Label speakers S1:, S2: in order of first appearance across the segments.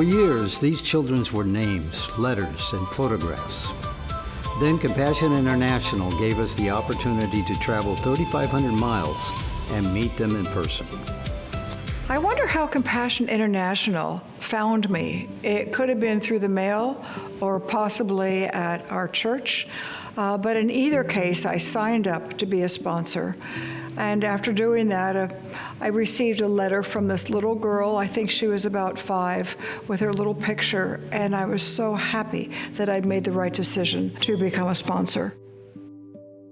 S1: For years, these children's were names, letters, and photographs. Then Compassion International gave us the opportunity to travel 3,500 miles and meet them in person.
S2: I wonder how Compassion International found me. It could have been through the mail or possibly at our church, but in either case, I signed up to be a sponsor. And after doing that, I received a letter from this little girl, I think she was about 5, with her little picture, and I was so happy that I'd made the right decision to become a sponsor.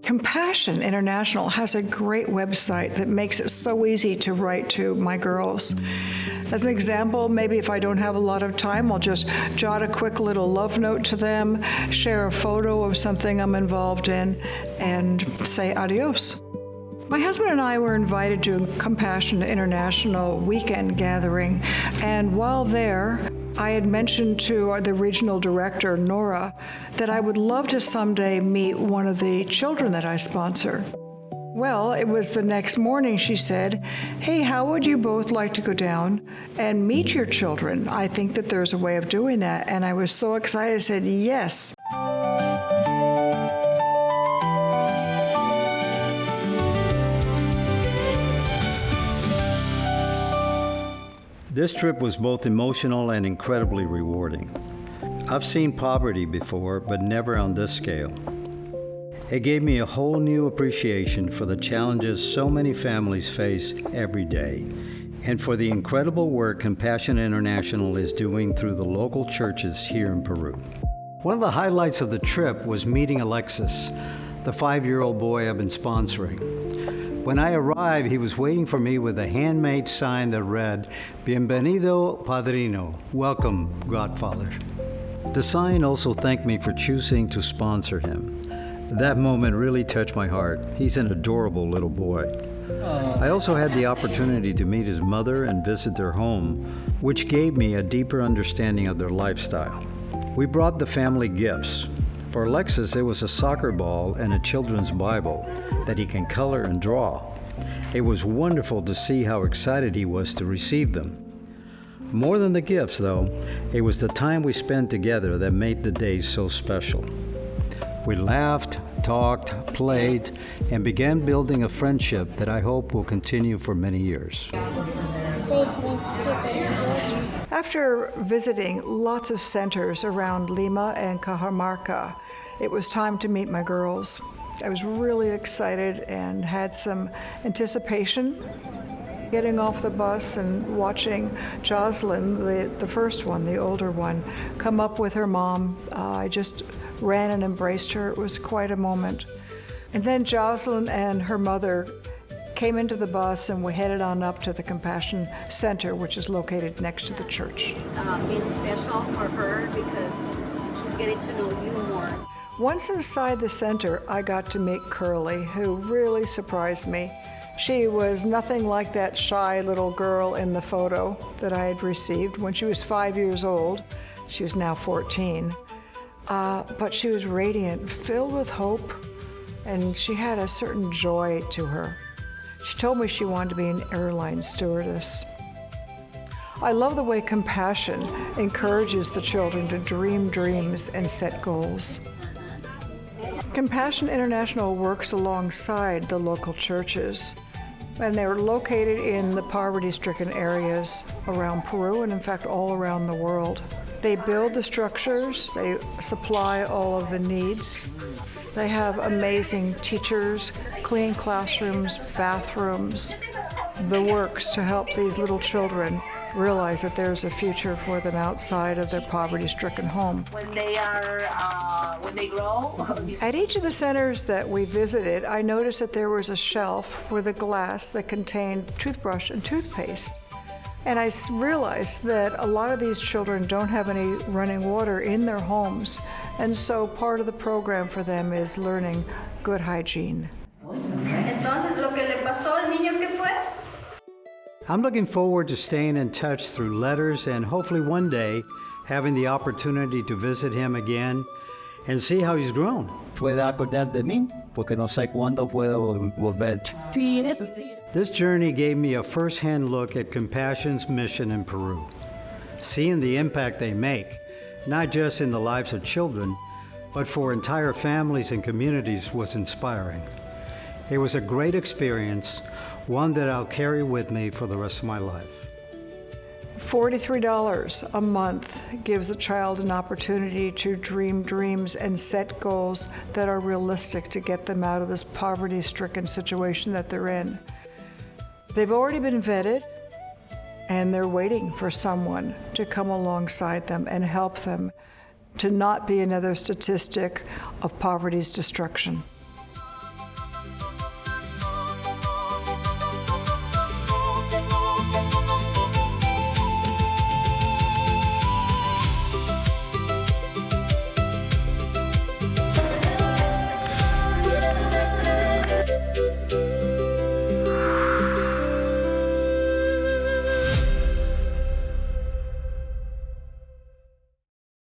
S2: Compassion International has a great website that makes it so easy to write to my girls. As an example, maybe if I don't have a lot of time, I'll just jot a quick little love note to them, share a photo of something I'm involved in, and say adios. My husband and I were invited to a Compassion International weekend gathering, and while there, I had mentioned to the regional director, Nora, that I would love to someday meet one of the children that I sponsor. Well, it was the next morning she said, "Hey, how would you both like to go down and meet your children? I think that there's a way of doing that." And I was so excited, I said, "Yes."
S1: This trip was both emotional and incredibly rewarding. I've seen poverty before, but never on this scale. It gave me a whole new appreciation for the challenges so many families face every day, and for the incredible work Compassion International is doing through the local churches here in Peru. One of the highlights of the trip was meeting Alexis, the 5-year-old boy I've been sponsoring. When I arrived, he was waiting for me with a handmade sign that read, "Bienvenido, Padrino," welcome, Godfather. The sign also thanked me for choosing to sponsor him. That moment really touched my heart. He's an adorable little boy. I also had the opportunity to meet his mother and visit their home, which gave me a deeper understanding of their lifestyle. We brought the family gifts. For Alexis, it was a soccer ball and a children's Bible that he can color and draw. It was wonderful to see how excited he was to receive them. More than the gifts, though, it was the time we spent together that made the day so special. We laughed, talked, played, and began building a friendship that I hope will continue for many years.
S2: After visiting lots of centers around Lima and Cajamarca, it was time to meet my girls. I was really excited and had some anticipation. Getting off the bus and watching Jocelyn, the first one, the older one, come up with her mom, I just ran and embraced her. It was quite a moment. And then Jocelyn and her mother came into the bus and we headed on up to the Compassion Center, which is located next to the church.
S3: It's been special for her because she's getting to know you more.
S2: Once inside the center, I got to meet Curly, who really surprised me. She was nothing like that shy little girl in the photo that I had received when she was 5 years old. She was now 14. But she was radiant, filled with hope, and she had a certain joy to her. She told me she wanted to be an airline stewardess. I love the way Compassion encourages the children to dream dreams and set goals. Compassion International works alongside the local churches, and they're located in the poverty-stricken areas around Peru and in fact all around the world. They build the structures, they supply all of the needs. They have amazing teachers, clean classrooms, bathrooms, the works to help these little children realize that there's a future for them outside of their poverty-stricken home.
S3: When they grow.
S2: At each of the centers that we visited, I noticed that there was a shelf with a glass that contained toothbrush and toothpaste. And I realized that a lot of these children don't have any running water in their homes, and so part of the program for them is learning good hygiene.
S3: Entonces, lo que le pasó al niño, ¿qué fue?
S1: I'm looking forward to staying in touch through letters and hopefully one day having the opportunity to visit him again and see how he's grown.
S4: Pueda acordar de mí, porque no sé cuándo puedo volver.
S3: Sí, eso sí.
S1: This journey gave me a first-hand look at Compassion's mission in Peru. Seeing the impact they make, not just in the lives of children, but for entire families and communities, was inspiring. It was a great experience, one that I'll carry with me for the rest of my life.
S2: $43 a month gives a child an opportunity to dream dreams and set goals that are realistic to get them out of this poverty-stricken situation that they're in. They've already been vetted, and they're waiting for someone to come alongside them and help them to not be another statistic of poverty's destruction.